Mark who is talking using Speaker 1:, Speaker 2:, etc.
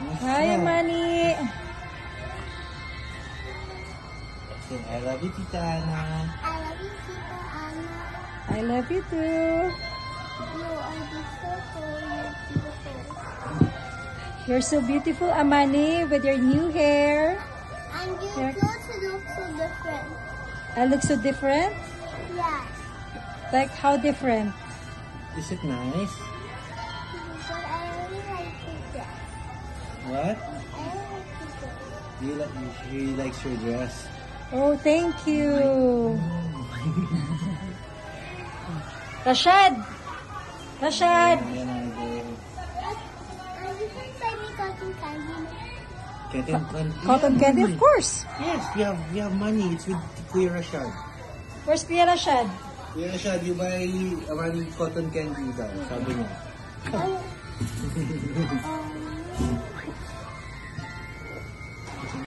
Speaker 1: Hi, Amani.
Speaker 2: I love you, Tita Ana.
Speaker 3: I love you, Tita Ana.
Speaker 1: I love you too.
Speaker 3: You are beautiful.
Speaker 1: You're so beautiful, Amani, with your new hair.
Speaker 3: And your
Speaker 1: Yeah.
Speaker 3: clothes look so different.
Speaker 1: I look so different?
Speaker 3: Yeah.
Speaker 1: Like how different?
Speaker 2: Is it nice?
Speaker 3: But I really like the dress.
Speaker 2: What?
Speaker 3: I like the dress.
Speaker 2: He likes your dress.
Speaker 1: Oh, thank you. Rashad! Rashad!
Speaker 2: Ayan ang
Speaker 3: You can buy me cotton candy.
Speaker 1: Cotton candy, of course.
Speaker 2: Yes, we have money. It's with Kuya Rashad.
Speaker 1: Where's Kuya Rashad?
Speaker 2: Kuya Rashad, you buy money cotton candy daw, sabi niya.